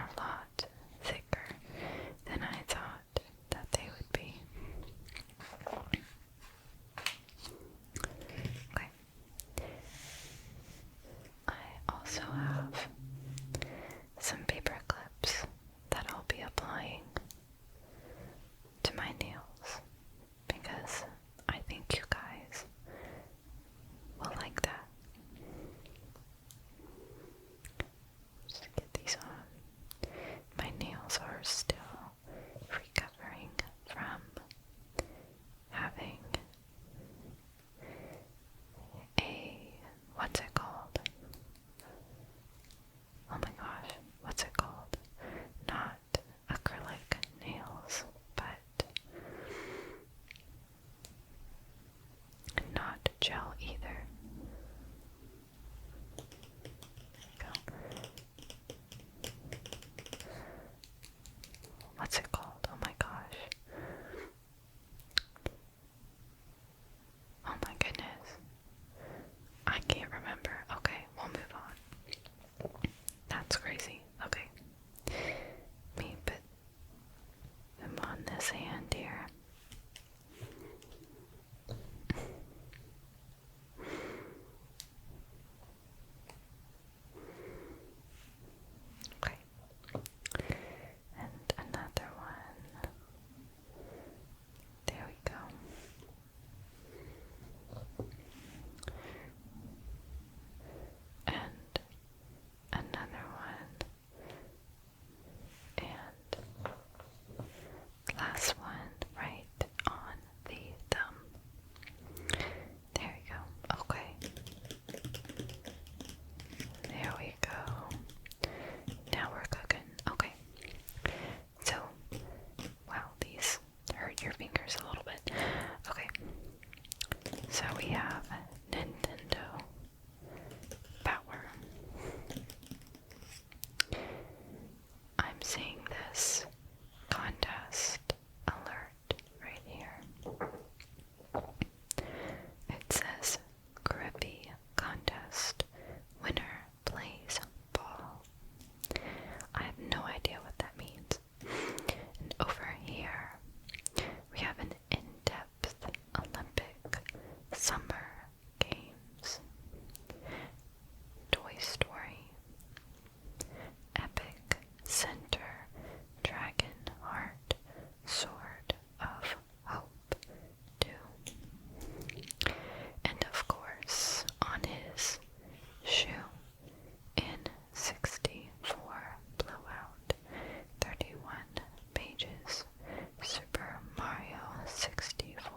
are a lot thicker than I thought that they would be. Okay. I also have some paper clips that I'll be applying to my nails because I think you guys will like that. Just get these on. My nails are still recovering from having what's it called? Oh my gosh, what's it called? Not acrylic nails, but not gel either. What's it called? Oh my gosh. Oh my goodness. I can't remember. Okay, we'll move on. That's crazy. Okay. Let me put them on this hand here. Okay. And another one. There we go. And another one. And last one right on the thumb. There we go. Okay. There we go. Now we're cooking. Okay. So, wow, these hurt your fingers a little bit. Okay. So we have Nintendo Power. I'm seeing this contest alert right here. It says Grippy Contest Winner Plays Ball. I have no idea what that means. And over here, we have an in-depth Olympic Summer Games. Toy Story. Epic Center Dragonheart Sword of Hope 2. And of course, on his shoe in 64 Blowout, 31 pages, Super Mario 64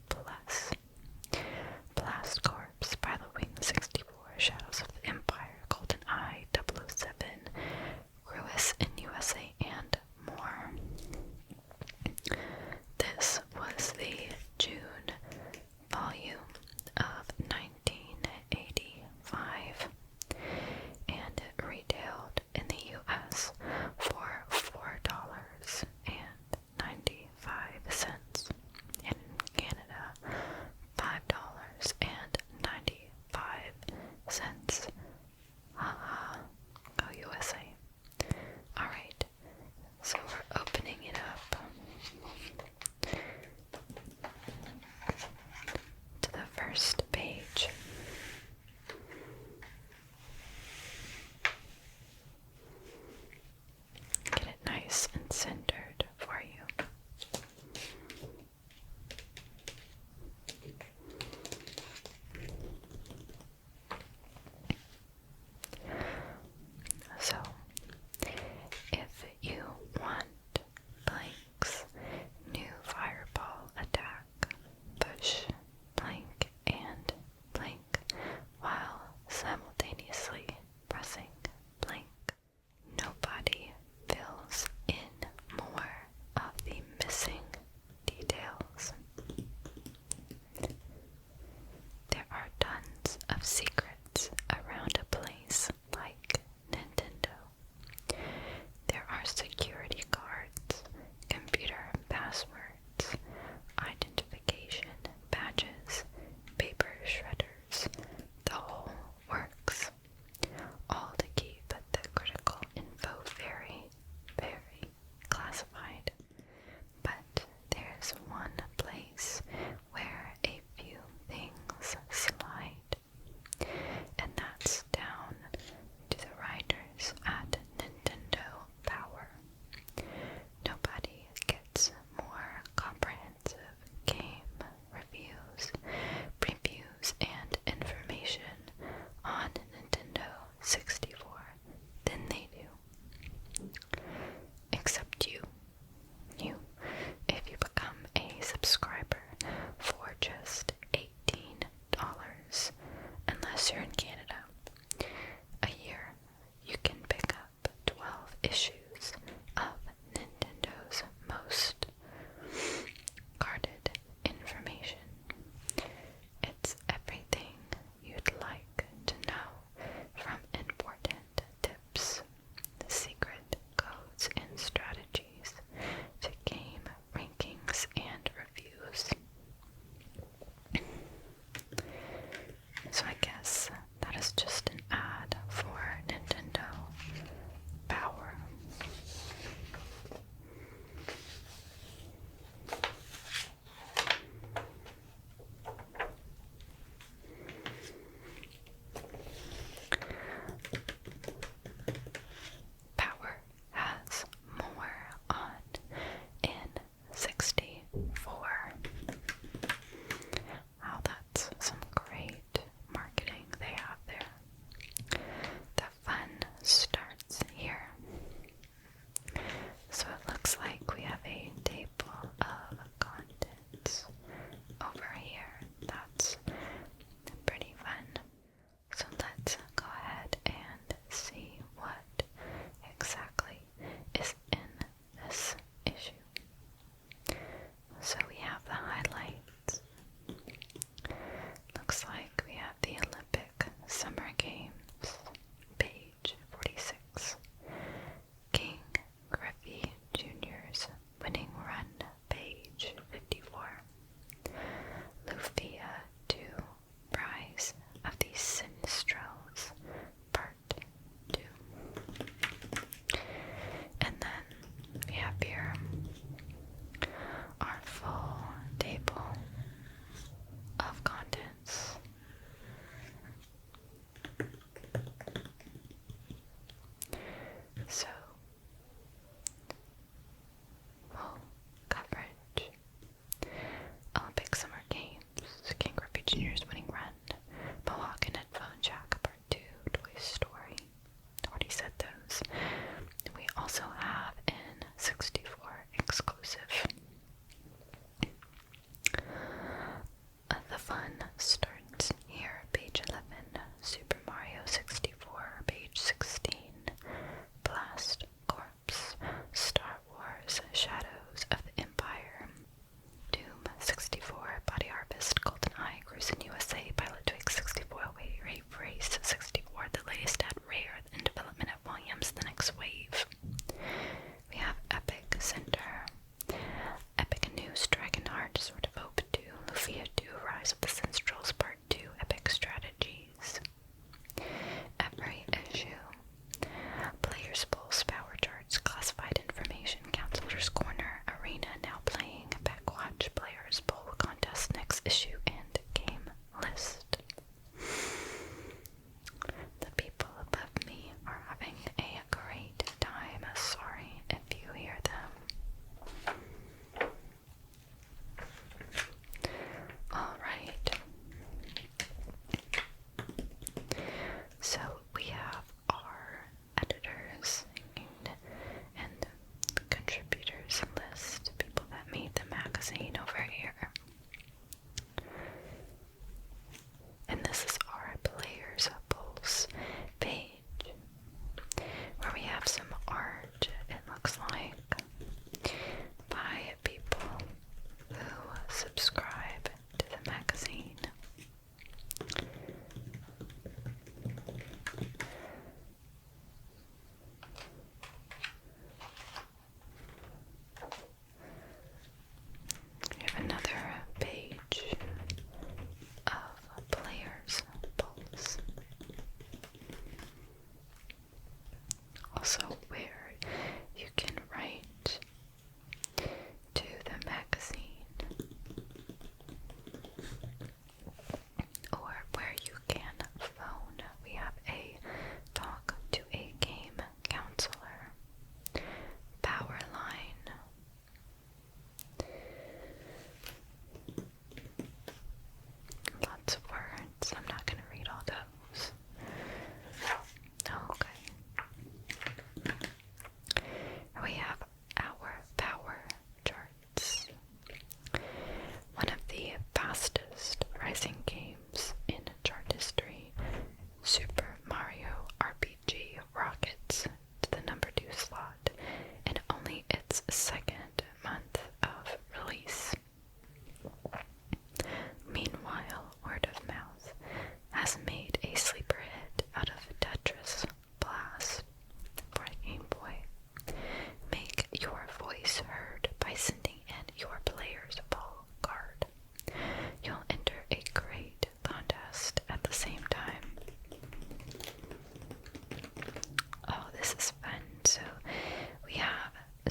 Plus, Blast Corps, Pilotwing 64, Shadows of the Empire, Goldeneye 007, Ruis in USA, and more. This was the June volume of 1985, and it retailed in the US for $4.95, and in Canada $5.95. Haha, go USA. Alright, so we're opening it up to the first page. Get it nice and centered for you. So, if you want Blank's new fireball attack, push blank and blank while simultaneously pressing blank. Nobody fills in more issues of Nintendo's most guarded information. It's everything you'd like to know, from important tips, secret codes and strategies, to game rankings and reviews. So I guess that is just an ad for Nintendo Power.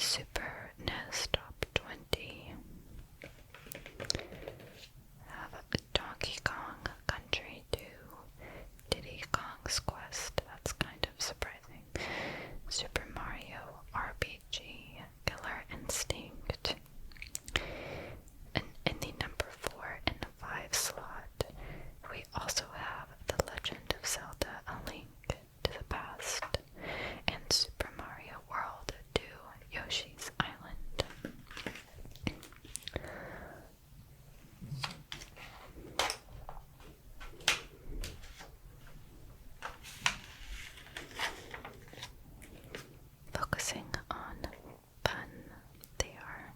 Super NES Top 20. Have Donkey Kong Country 2, Diddy Kong's Quest, that's kind of surprising, Super Mario RPG, Killer Instinct, and in the number 4 and 5 slot, we also have The Legend of Zelda: A Link to the Past, and Super Mario World 2, Yoshi's Island. Focusing on fun, they are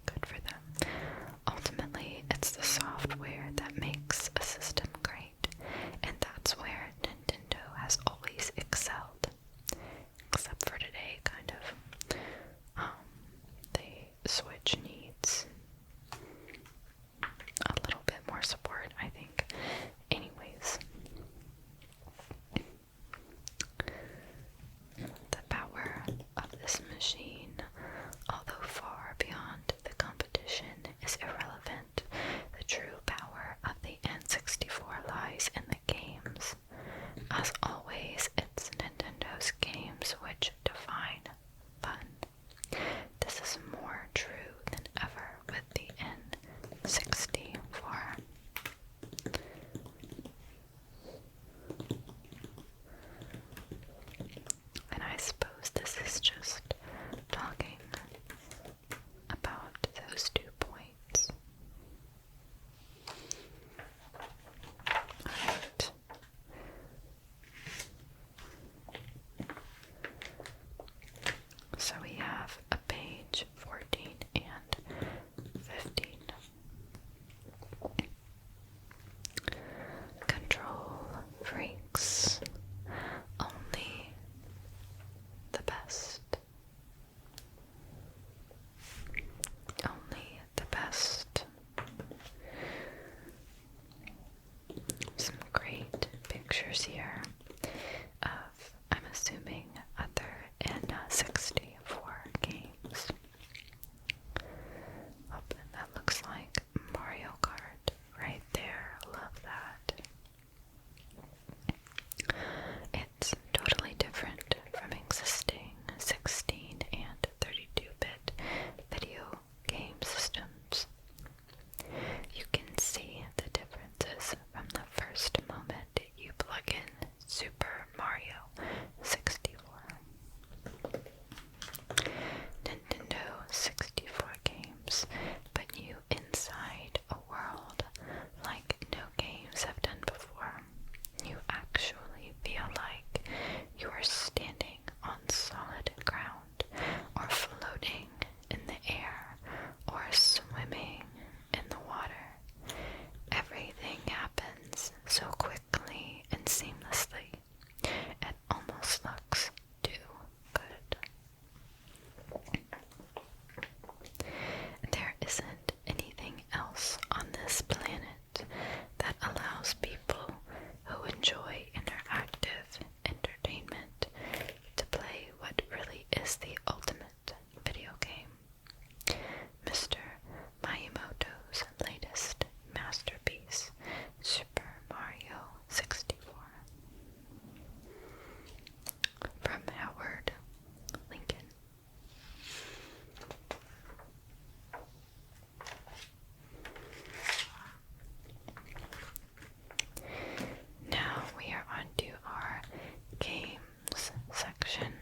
good for them. Ultimately, it's the software that makes a system great, and that's where Nintendo has always excelled. Except for today, kind of. The Switch needs a little bit more support, I think. Anyways. The power of this machine, although far beyond the competition, is irrelevant. The true power of the N64 lies in the games. As always, it's Nintendo's games which define fun. This is more true than ever with the N64. And I suppose this is just talking about those 2 points. Alright. So we have a page 14 and 15. Control freaks. Only the best. Only the best. Some great pictures here of, I'm assuming, other N64 games. Oh, that looks like Mario Kart right there. Love that. It's totally different from existing 16 and 32-bit video game systems. You can see the differences from the first moment you plug in Super Mario 64. Nintendo 64 games put you inside a world like no games have done before. You actually feel like you are standing on solid ground, or floating in the air, or swimming in the water. Everything happens so quickly and seamlessly. It almost looks too good. There isn't anything else on this planet that allows people who enjoy interactive entertainment to play what really is the ultimate video game. Mr. Miyamoto's latest masterpiece, Super Mario 64. From Howard Lincoln. Now we are on to our games section.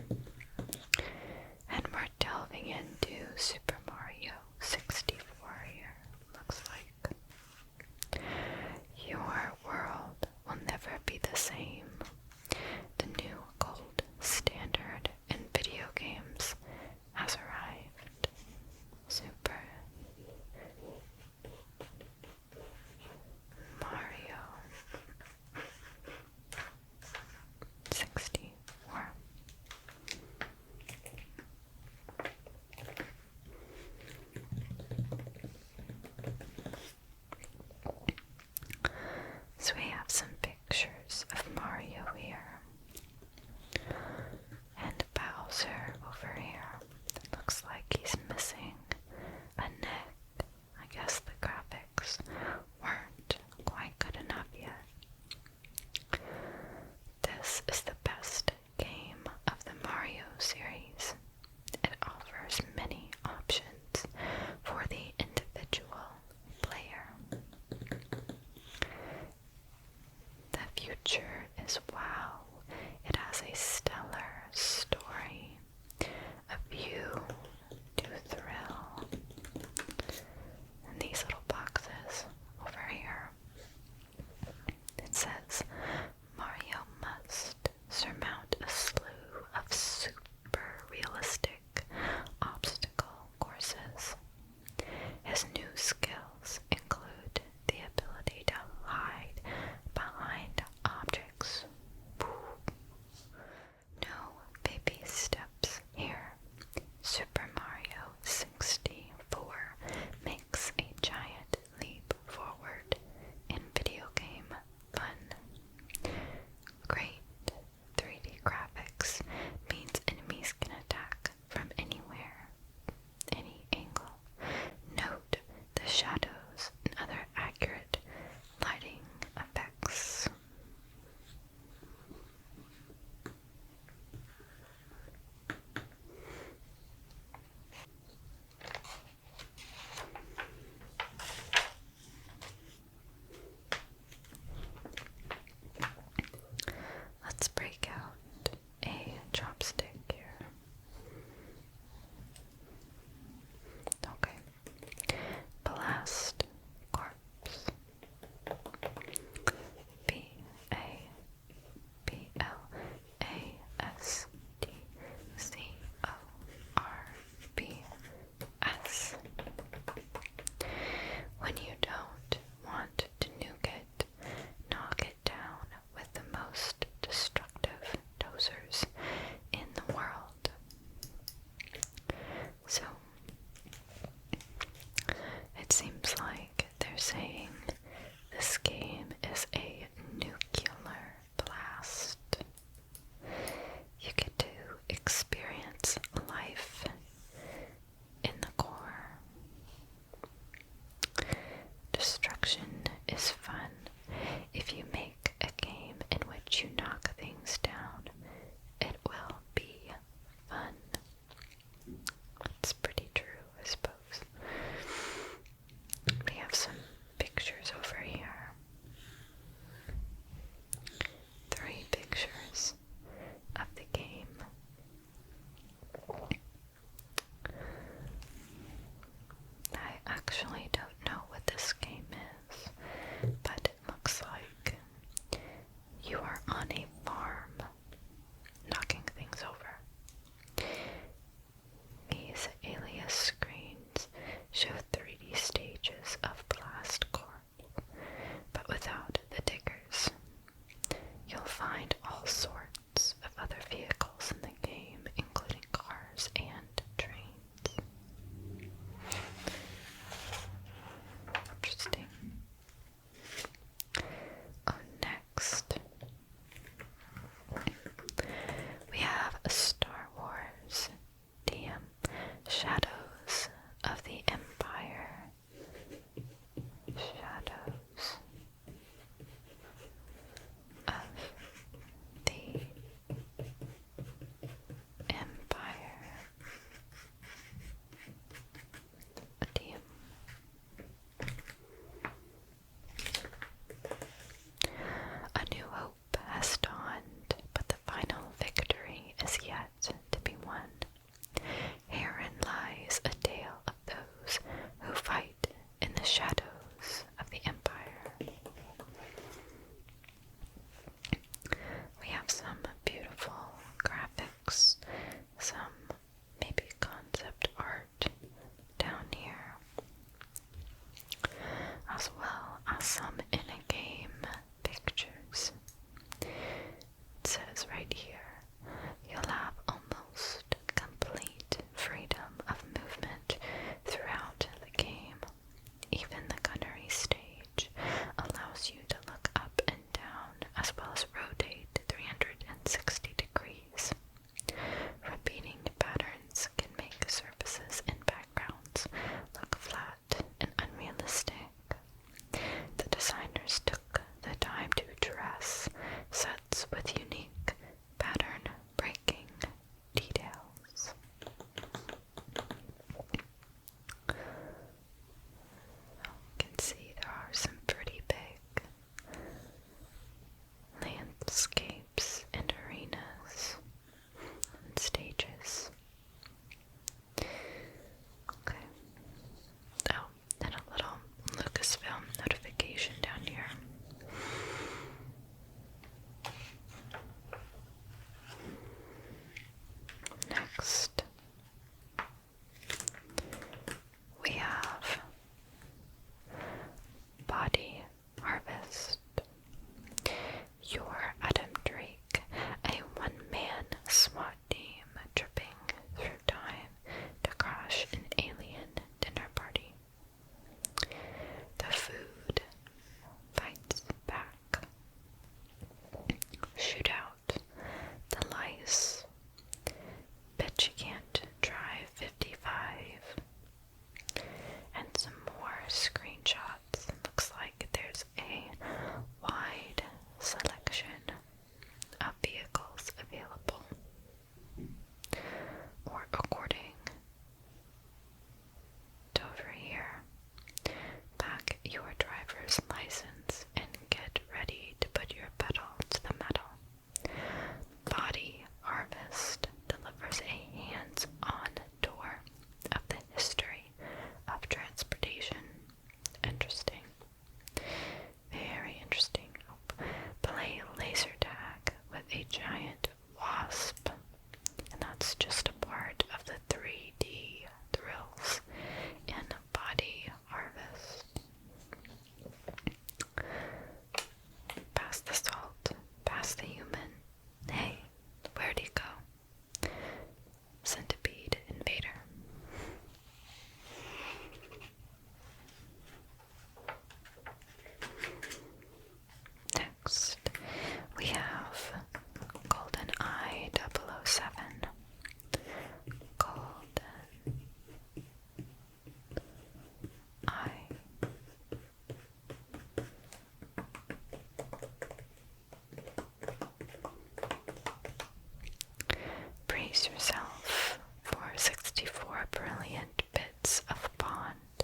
brilliant bits of Bond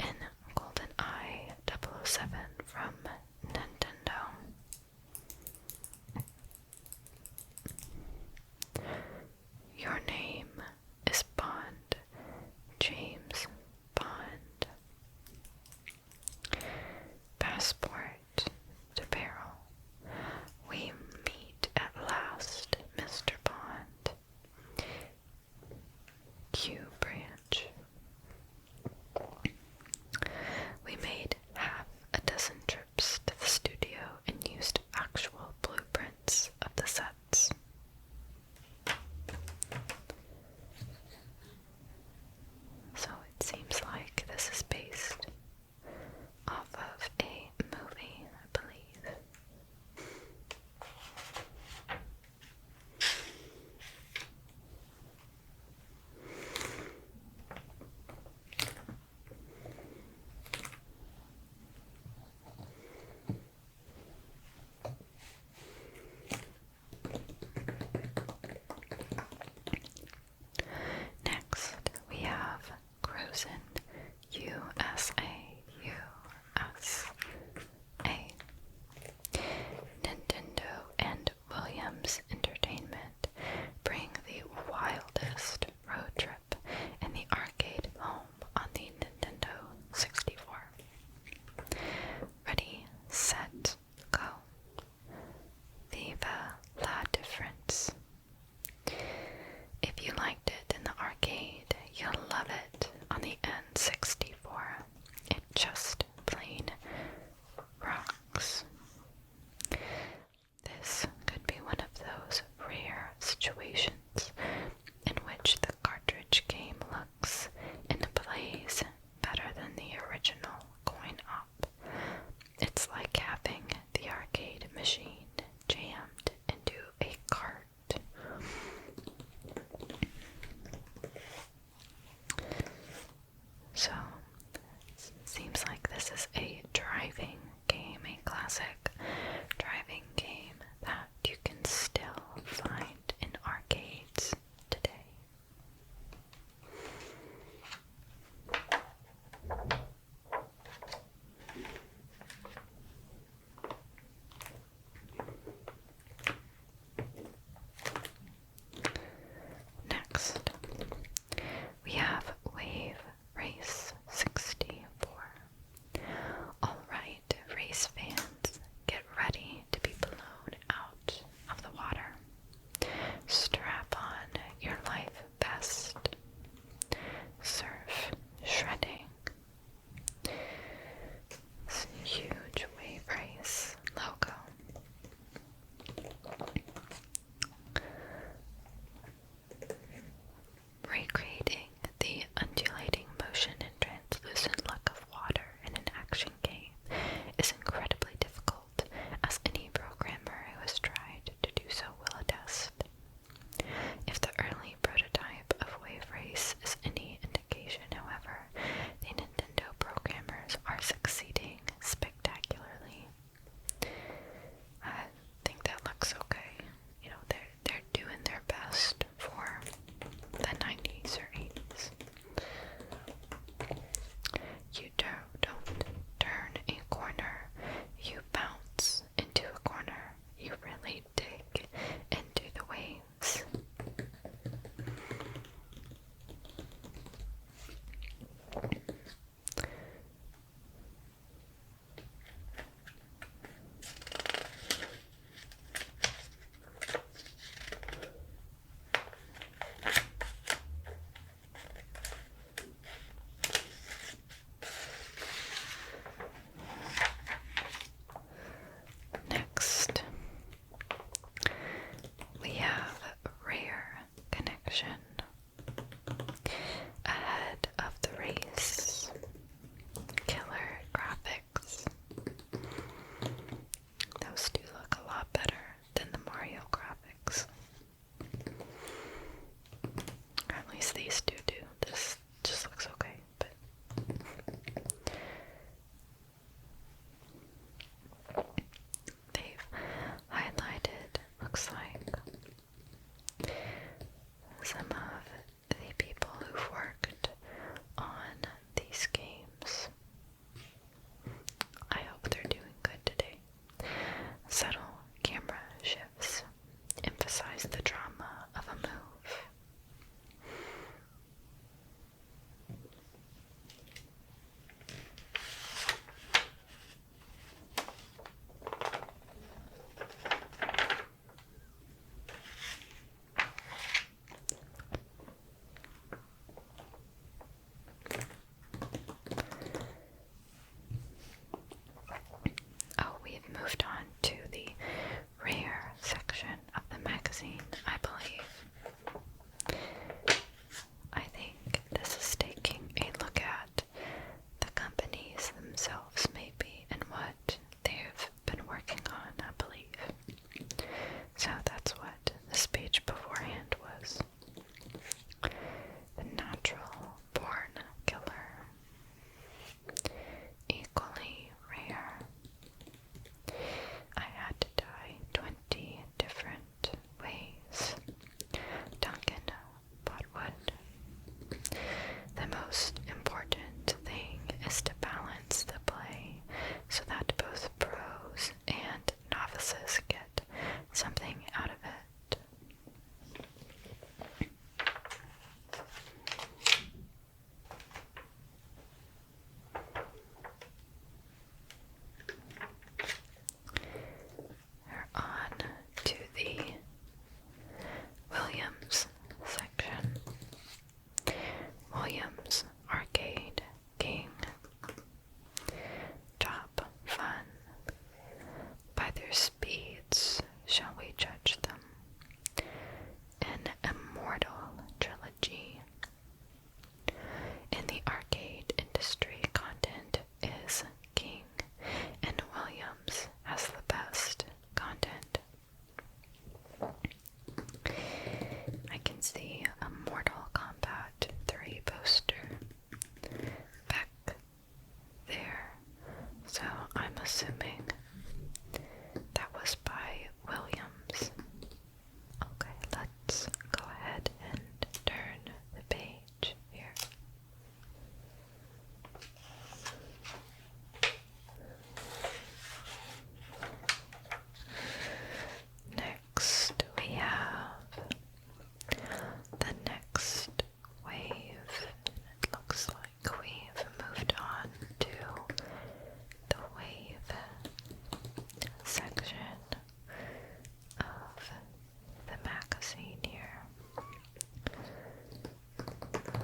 in Goldeneye 007 from Nintendo. Your name is Bond, James Bond. Passport to peril. We meet at last, Mr. Bond. Q branch. We made half a dozen trips to the studio and used actual blueprints of the sets. So it seems like this is based off of a movie, I believe. Next, we have Cruisin' USA. Nintendo and Williams Entertainment bring the wildest road trip in the arcade home on the Nintendo 64. Ready, set, go. Viva la difference. If you liked it in the arcade, you'll love it on the N64. It just plain rocks. This could be one of those rare situations in which the cartridge game looks and plays better than the original coin-op. It's like having the arcade machine jammed into a cart. So, seems like this is a driving game, a classic driving game that you can still find in arcades today. Next, we have Wave Race 64. Alright, race fans, get ready to be blown out of the water. Strap on your life vest. Surf shredding. This huge Wave Race logo. Recreating the undulating motion and translucent look of water in an action game is incredibly difficult, as any programmer who has tried to do so will attest. If the early prototype of Wave Race is any indication, however, the Nintendo programmers are succeeding spectacularly. I think that looks okay. You know, they're doing their best for the 90s or 80s. You don't turn a corner, you bounce into a corner. You really dig into the waves. Next, we have Rare Connection. Ahead of the race, killer graphics. Those do look a lot better than the Mario graphics. Or at least these two do. This just looks okay, but they've highlighted, looks like, some of the people who've worked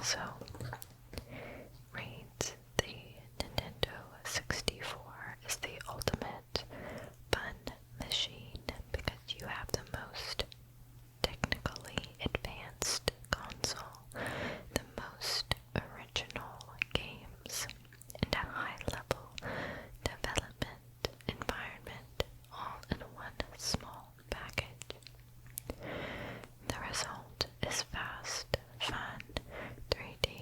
also rates the Nintendo 64 as the ultimate fun machine because you have the most technically advanced console, the most original games, and a high-level development environment all in one small package. The result is fast, fun, 3D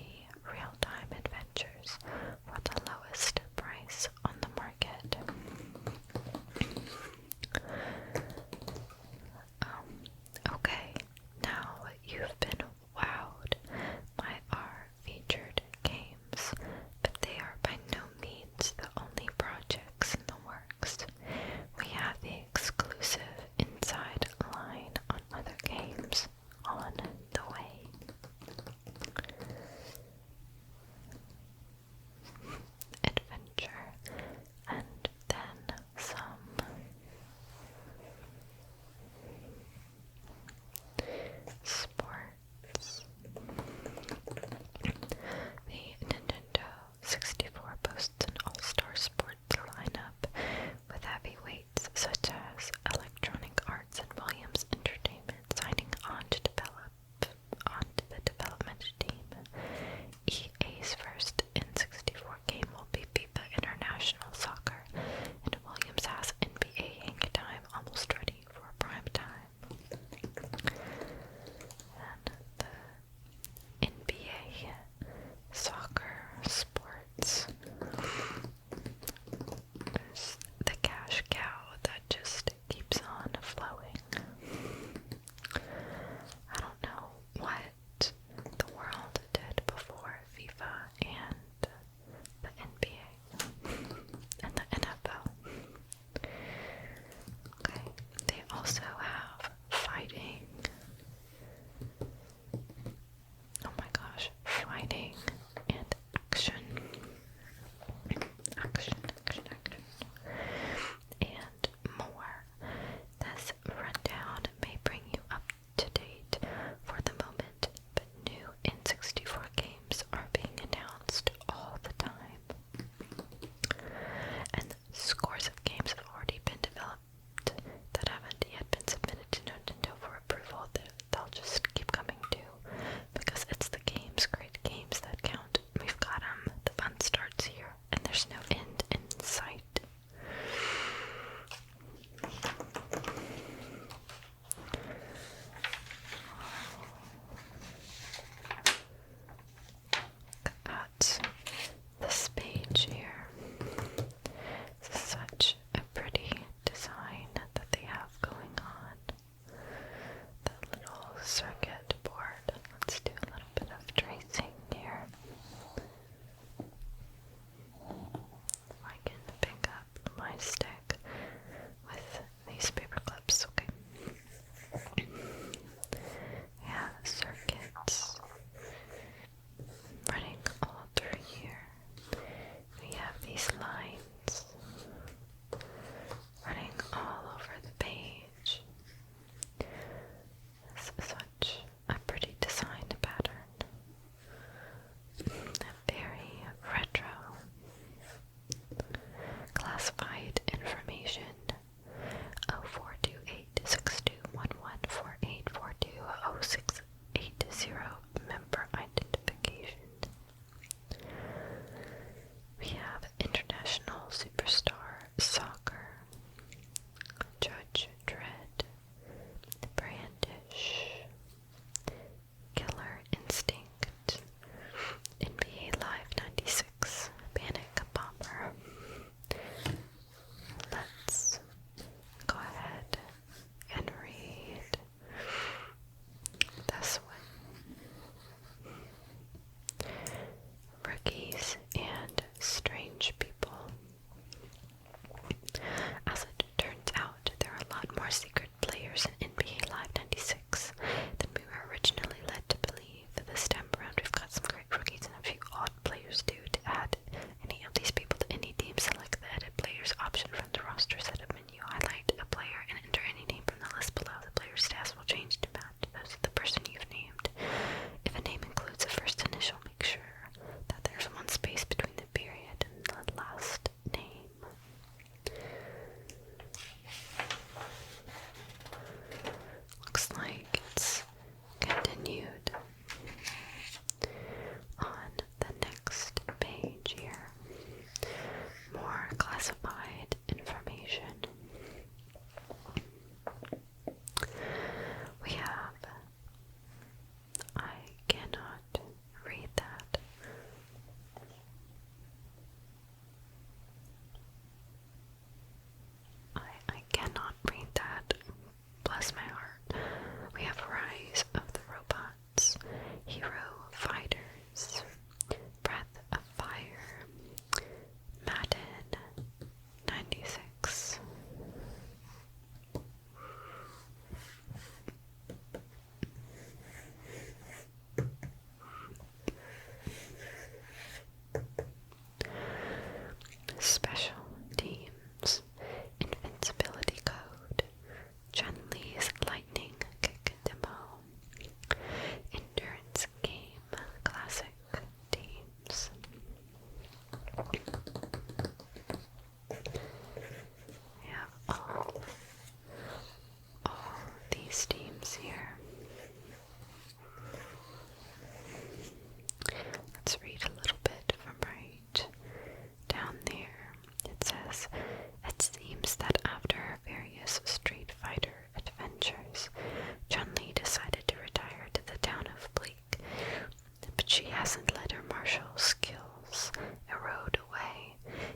she hasn't let her martial skills erode away.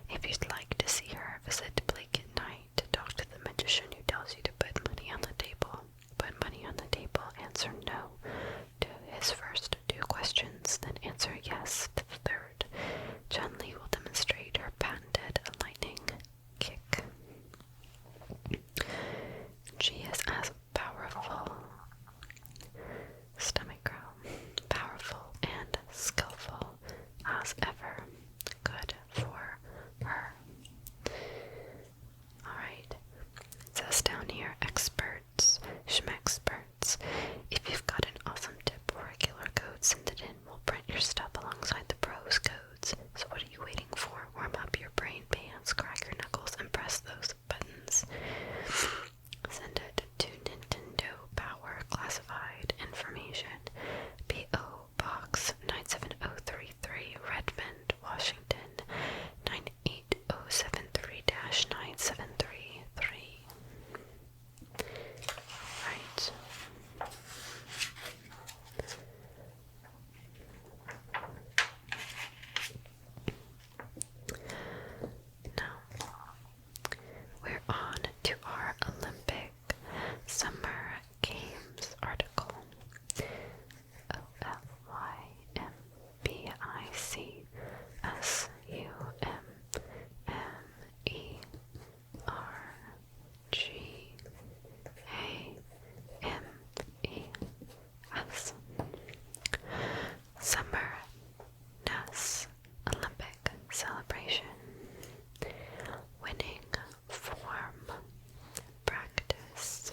If you'd like to see her, visit Blake at night to talk to the magician who tells you to put money on the table. Put money on the table, answer no to his first 2 questions, then answer yes to the third. Chun-Li will demonstrate her patented lightning kick. She is as powerful, stomach growl, powerful and skillful as ever. Good for her. Alright, it says down here, experts, schmexperts. If you've got an awesome tip or a killer code, send it in. We'll print your stuff alongside the pros' codes. So what are you waiting for? Warm up your brain pans, crack your knuckles, and press those buttons. Send it to Nintendo Power Classified Information, P.O. Box 97033, Redmond, Washington 98073-9733. Right. Now, we're on to our Olympic Summer Games article. OLYMPICSUMMERGAMES. Summer NUS Olympic celebration. Winning form. Practice.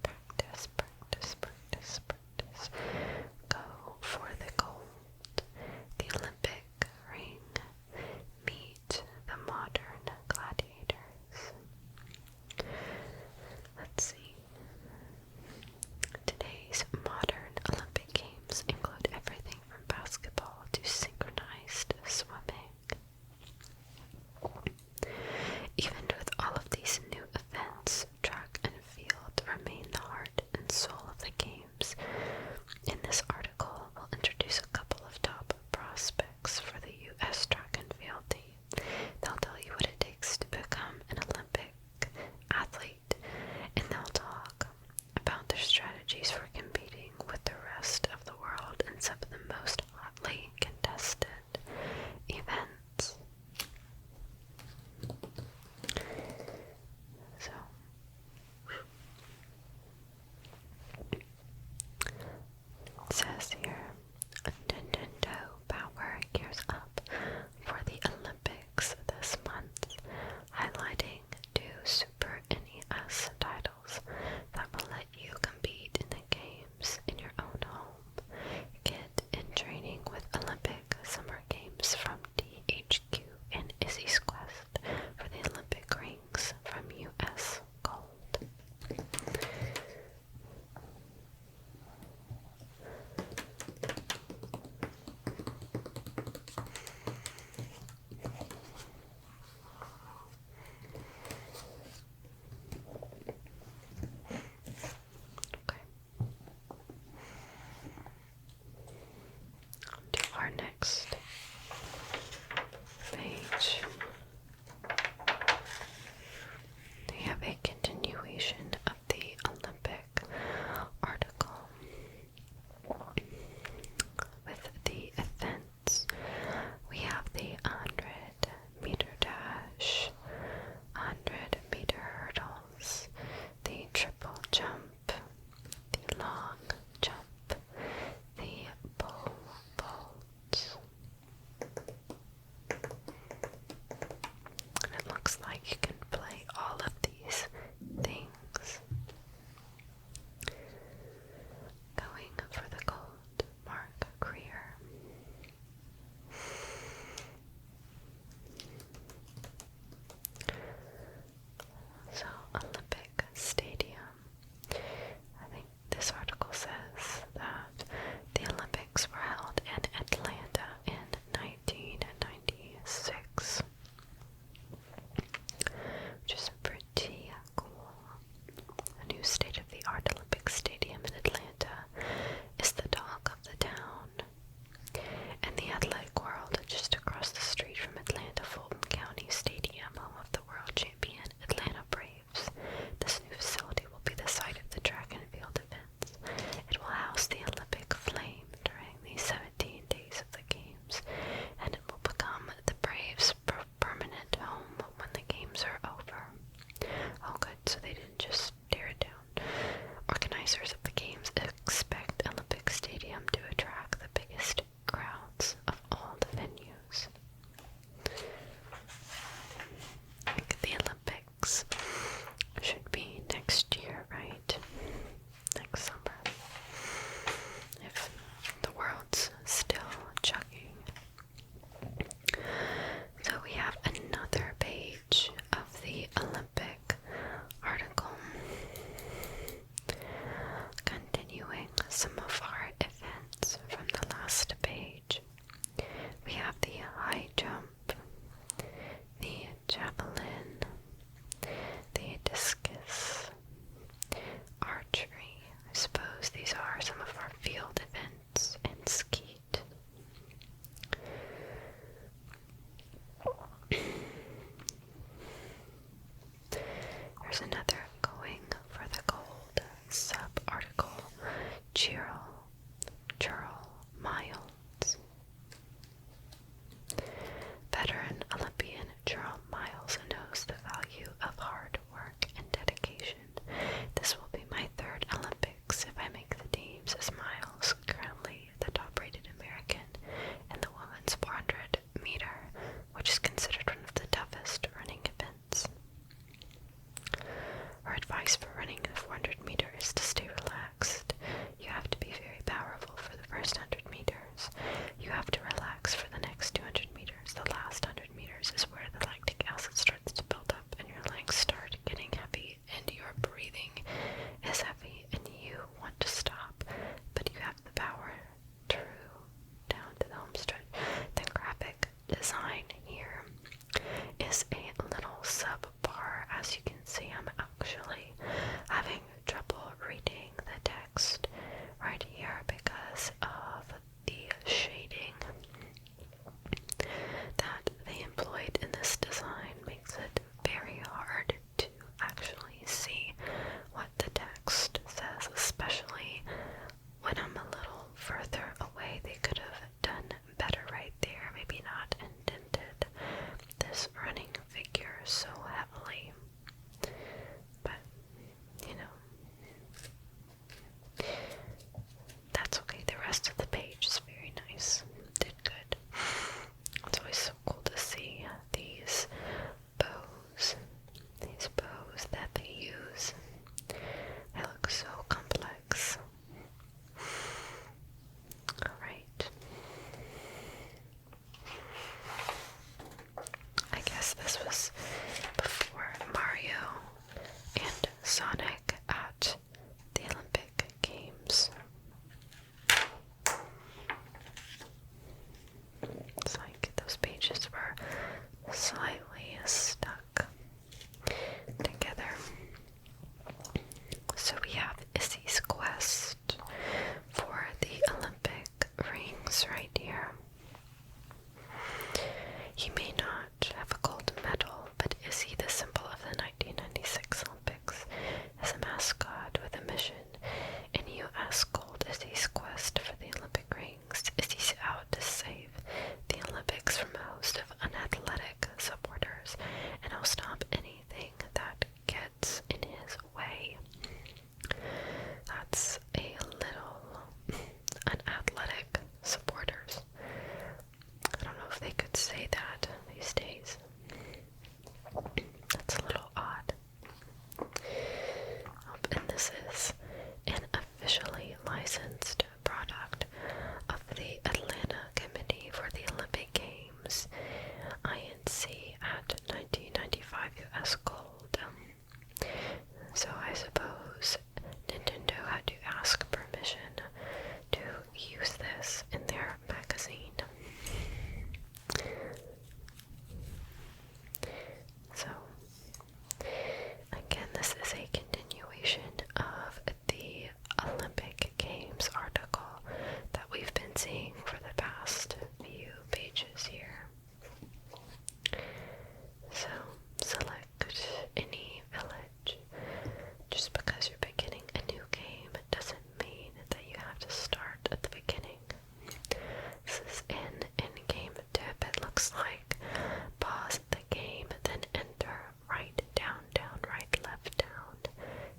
Practice, practice, practice, practice. Go for the gold. The Olympic ring. Meet the modern gladiators. Let's see. Today's modern Olympic Games include everything from basketball to synchronized swimming. Even with all of these new events, track and field remain the heart and soul of the games. In this article, we'll introduce a couple of top prospects for the U.S. track and field team. They'll tell you what it takes to become an Olympic athlete, and they'll talk about their strategies for competing with the rest of the world in some of the most hotly contested events. So, it says here, Nintendo Power gears up for the Olympics this month, highlighting 2 Super NES titles that will let you compete in the games in your own home. Get in training with Olympic Summer Games from DHQ and Izzy's Quest for the Olympic rings from US Gold. right here. He may not have a gold medal, but is he the symbol of the 1996 Olympics? As a mascot with a mission in U.S. gold is his quest for the Olympic rings. Is he out to save the Olympics from a host of unathletic supporters, and he'll stop anything that gets in his way? That's a little unathletic supporters. I don't know if they could say that these days. That's a little odd. And this is an officially licensed product of the Atlanta Committee for the Olympic Games, INC, at 1995 US gold. So I suppose Nintendo had to ask permission to use this in their magazine. So, again, this is a continuation of the Olympic Games article that we've been seeing for the past few pages here. So, select any village. Just because you're beginning a new game doesn't mean that you have to start at the beginning. This is an in-game tip, it looks like. Pause the game, then enter right, down, down, right, left, down.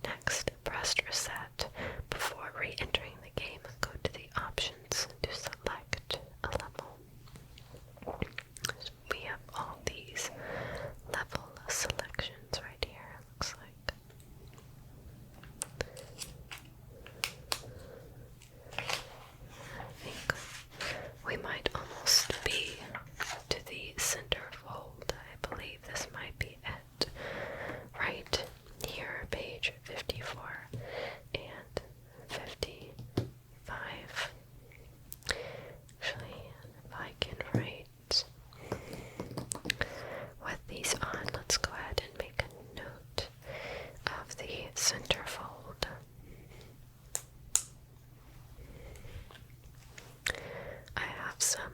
Next, press reset. Before re-entering the game, go to the options to select a level. So we have all these level selections right here, it looks like. I think we might almost be to the Centerfold. I believe this might be it. Right here, page 54 and 55. Actually, if I can write with these on, let's go ahead and make a note of the Centerfold. I have some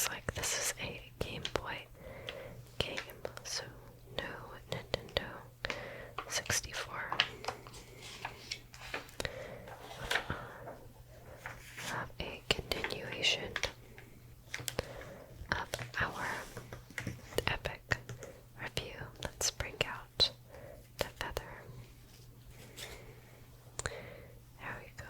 looks like this is a Game Boy game, so no Nintendo 64. Have a continuation of our epic review. Let's bring out the feather. There we go.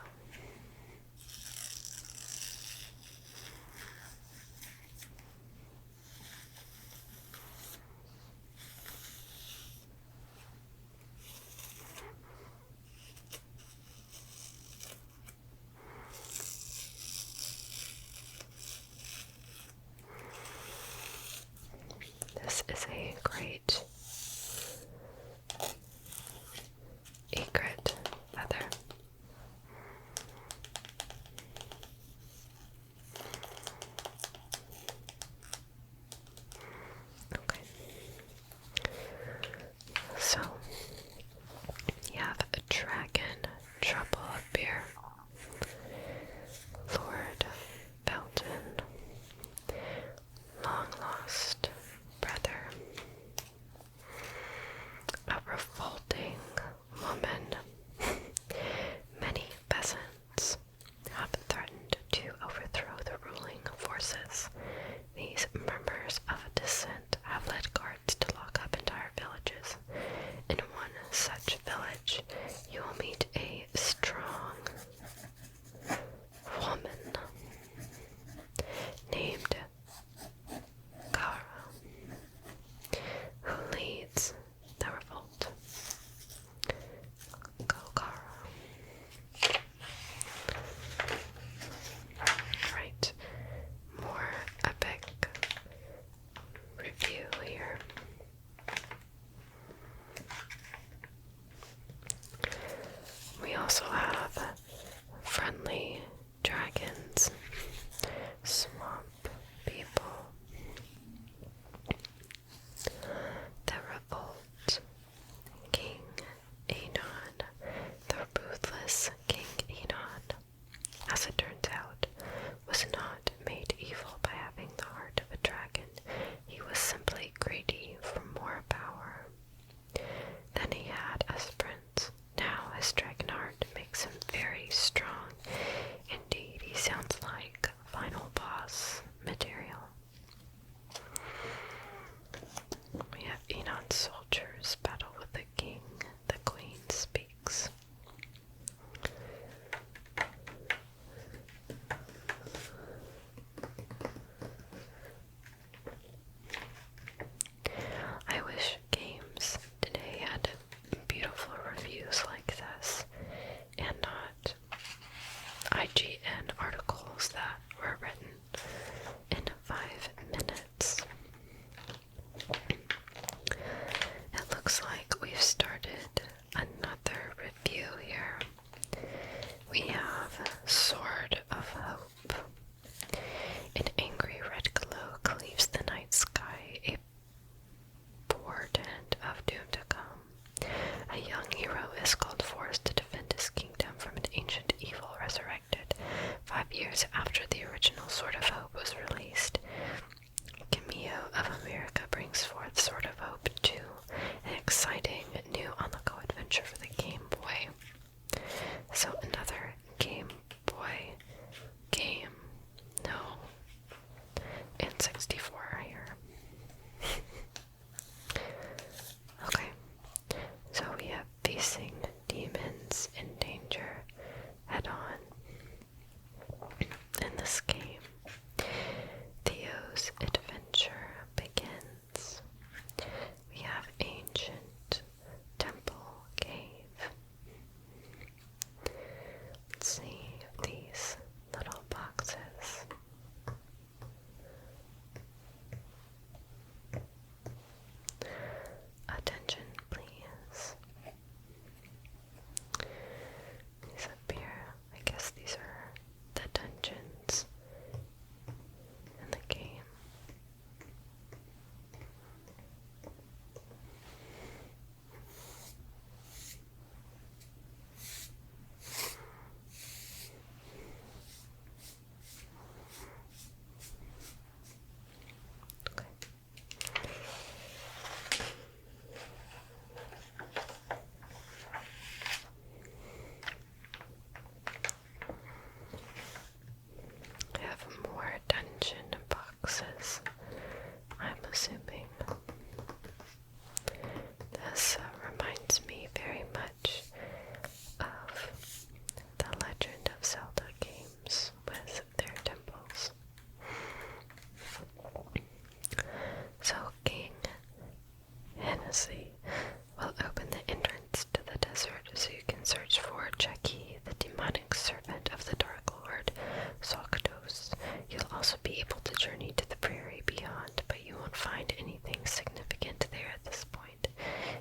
also be able to journey to the prairie beyond, but you won't find anything significant there at this point.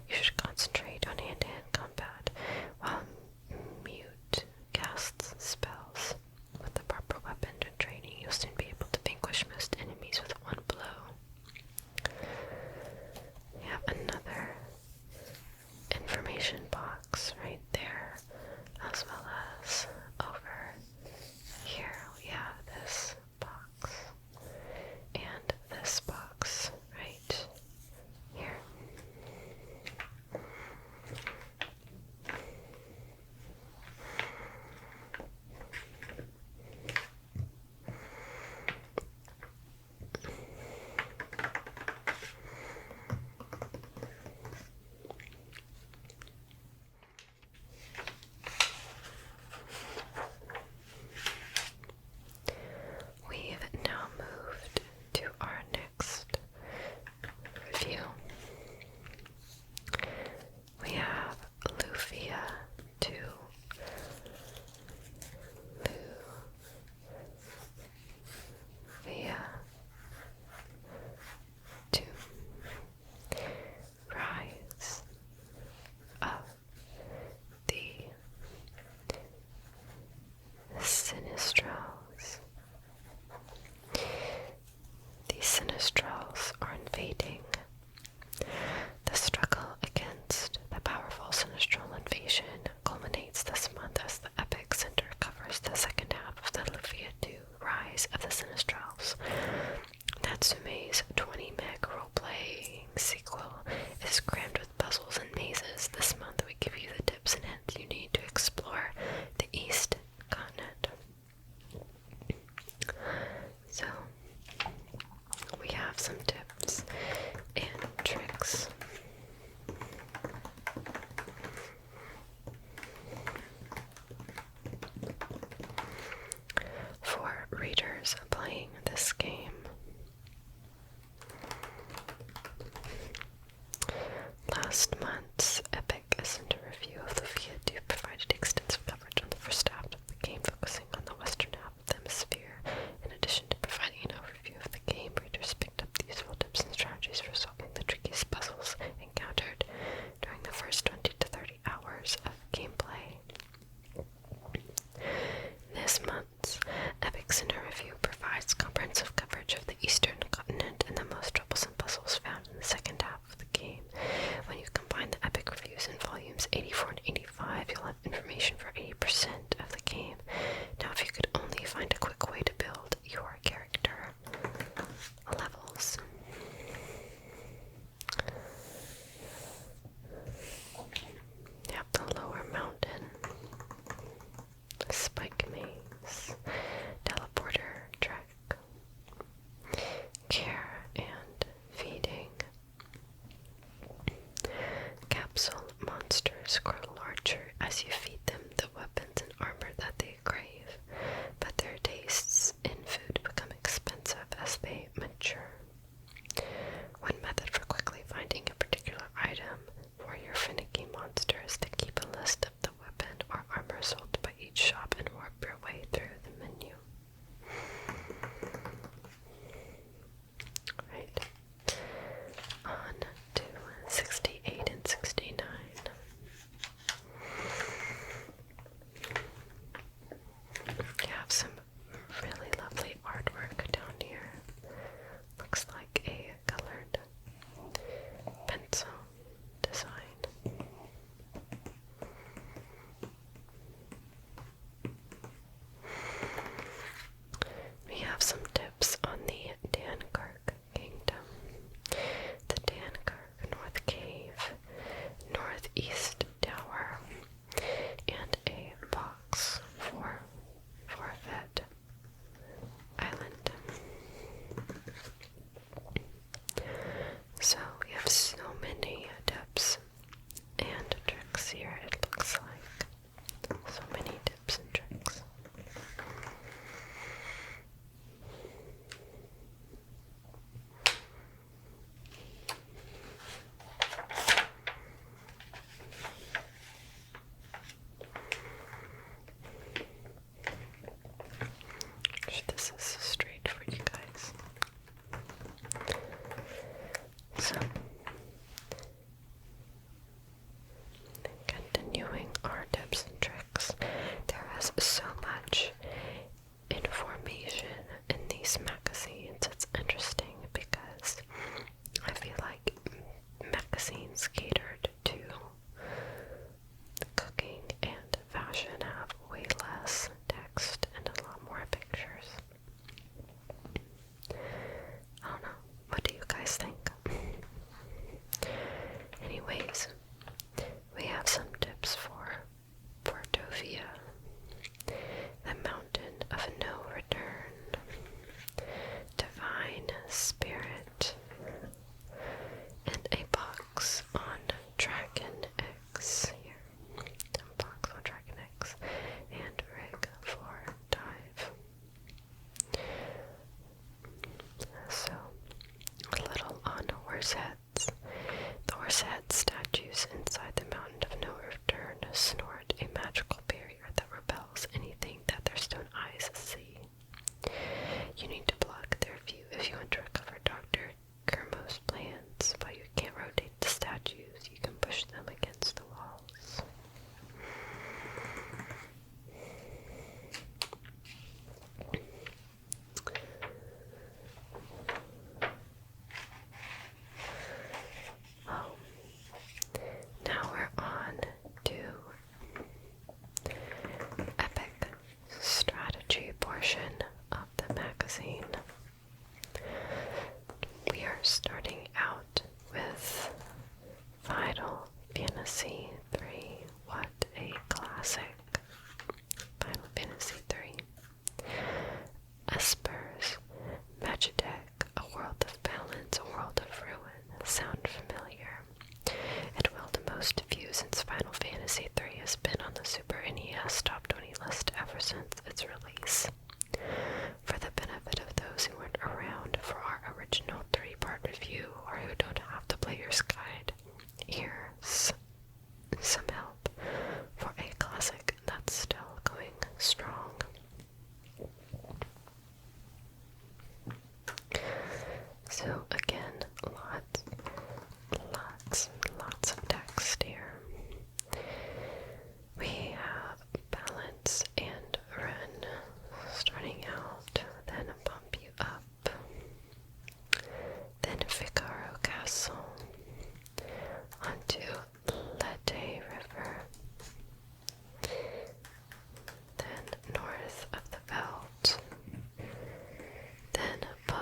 You should concentrate on hand-to-hand combat, while Mute casts spells. With the proper weapons and training, you'll soon be able to vanquish most enemies with one blow. We have another information box right there, as well as over here we have this box, and this box right here. We've now moved to our next review. We have Lufia II. Lufia II. Rise of the Sinistrals. These Sinistrals are invading. The struggle against the powerful Sinistral invasion culminates this month as the Epic Center covers the second half of the Lufia II Rise of the Sinistrals. Natsume's 20-meg role-playing sequel is crammed with puzzles and mazes. This month we give you the tips and hints you need to explore the East Continent. So, we have some tips and tricks. For readers playing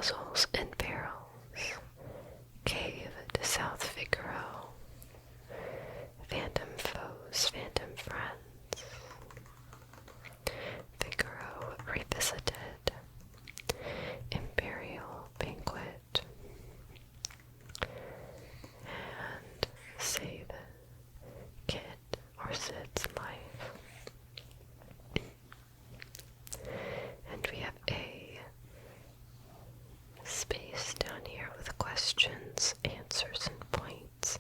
Castles and Barrels, Cave to South Figaro, Phantom Foes, Phantom Friends, Figaro Revisited, Imperial Banquet, and Save Kid or Sid's Life. And we have a space down here with questions, answers, and points.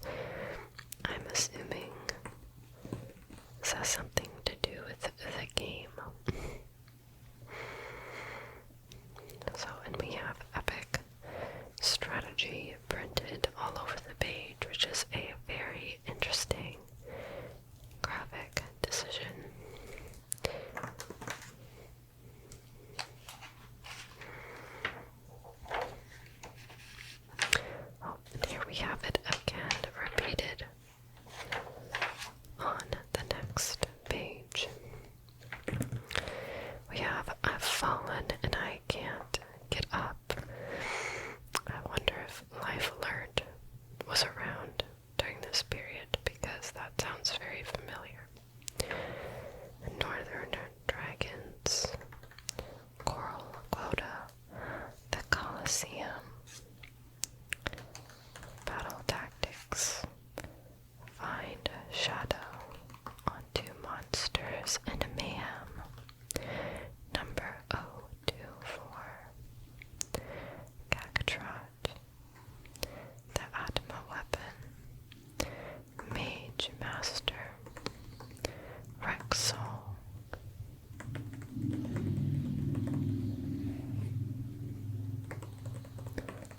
I'm assuming this has something to do with the game. So, and we have epic strategy printed all over the page, which is a very interesting graphic decision. Oh, and here we have it again, repeated on the next page. We have I've fallen and I can't get up. I wonder if Life Alert was around during this period, because that sounds very familiar. Northern Dragons, Coral Quota, the Colosseum, Battle Tactics, Find Shadow on Two Monsters and Mayhem, number 024, Cagatrot, the Atma Weapon, Mage Master, Rexol,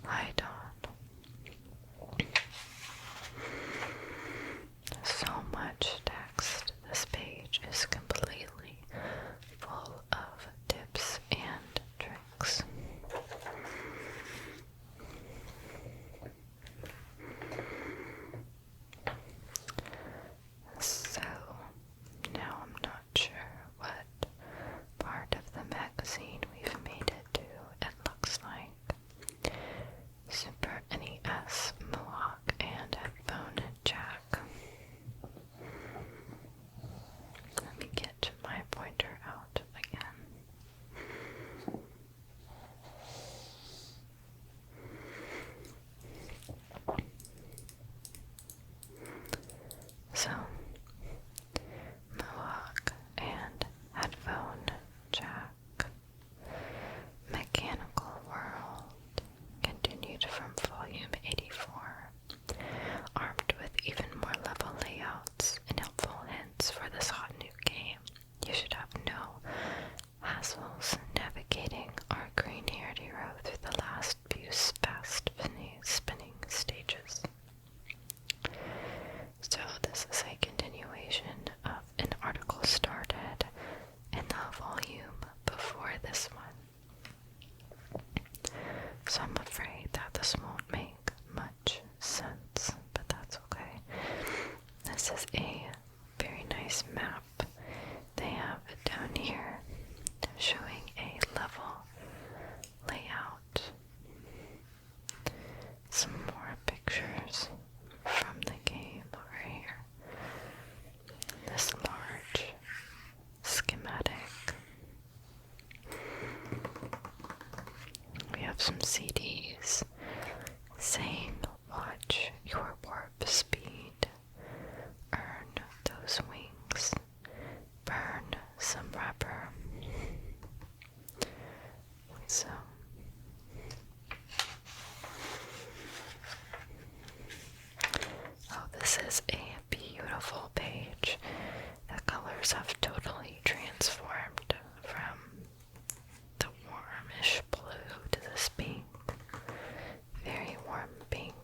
Hydon. So much text. This page is completely full of tips and tricks. So, now I'm not sure what part of the magazine we've made it to. It looks like Super NES, Mohawk, and headphone jack. Let me get my pointer out again. So, Mohawk and headphone jack. Mechanical World continued from volume 84, armed with even more level layouts and helpful hints for this hot new game. You should have no hassles navigating our green-haired hero through the last few fast spinning stages. So this is a continuation of an article started in the volume before this one. So I'm afraid that this won't make much sense, but that's okay. This is a very nice map they have down here showing a level layout. Some more pictures from the game over here. This large schematic. We have some CDs saying watch your warp speed, earn those wings, burn some rubber. So oh, this is a beautiful page. The colors have totally transformed from the warmish blue to this pink. Very warm pink.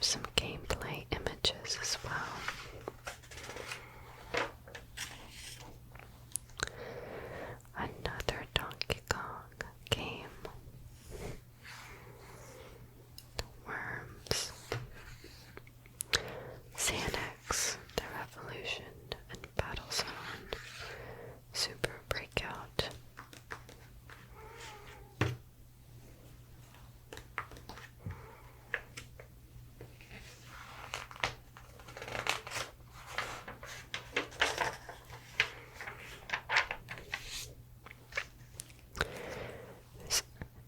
have some gameplay images as well. Another Donkey Kong game. Worms. Xanax, The Revolution, and Battlezone. Super Breakout.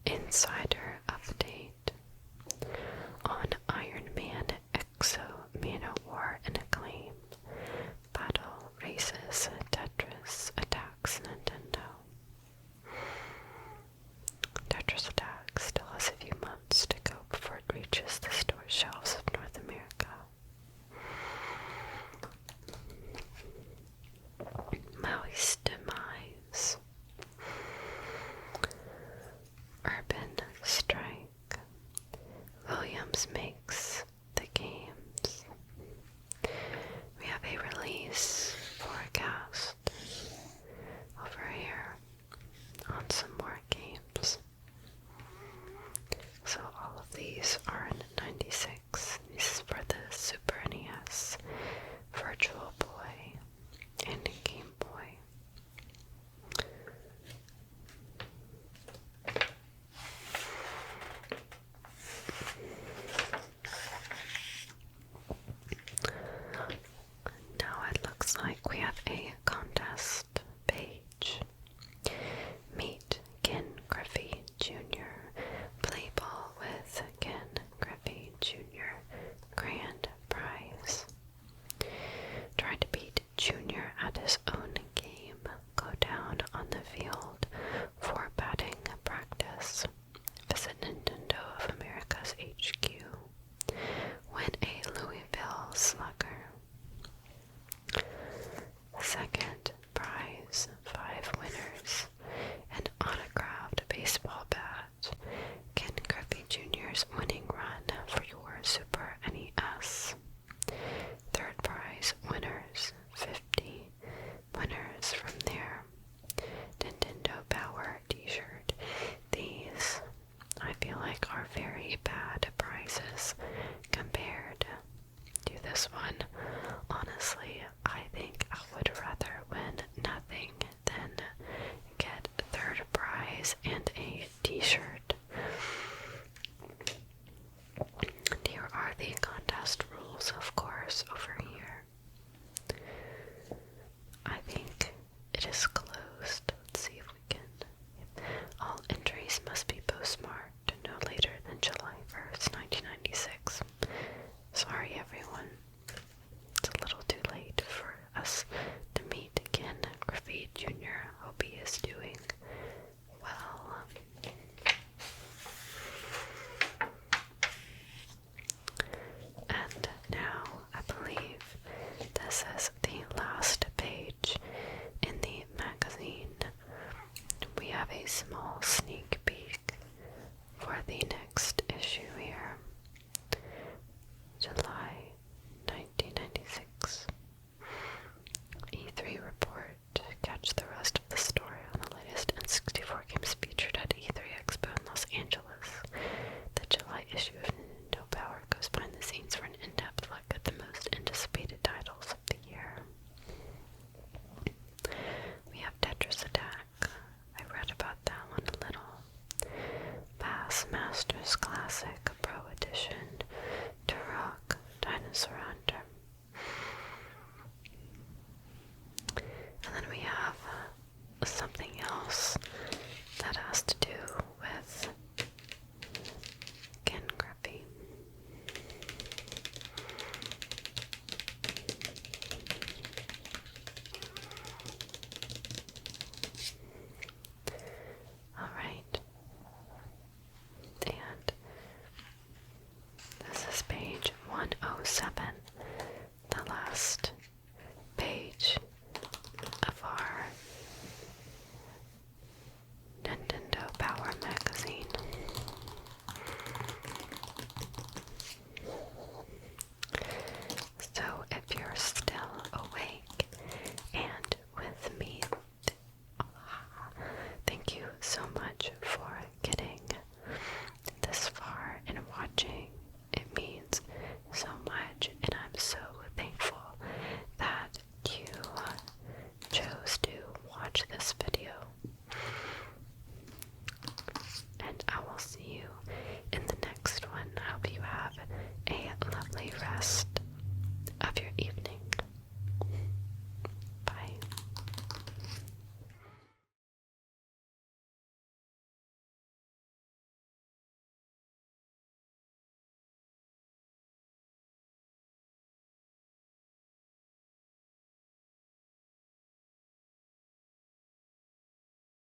Insider update on Iron Man Exo Manowar and Acclaim. Battle Races Tetris Attacks Nintendo. Tetris Attacks still has a few months to go before it reaches the store shelves of North America. Maui's Demise. Urban Strike. Williams makes the games. We have a release forecast over here on some more games. So all of these are in 96. This is for the Super NES, Virtual Boy, and Game Boy. Now it looks like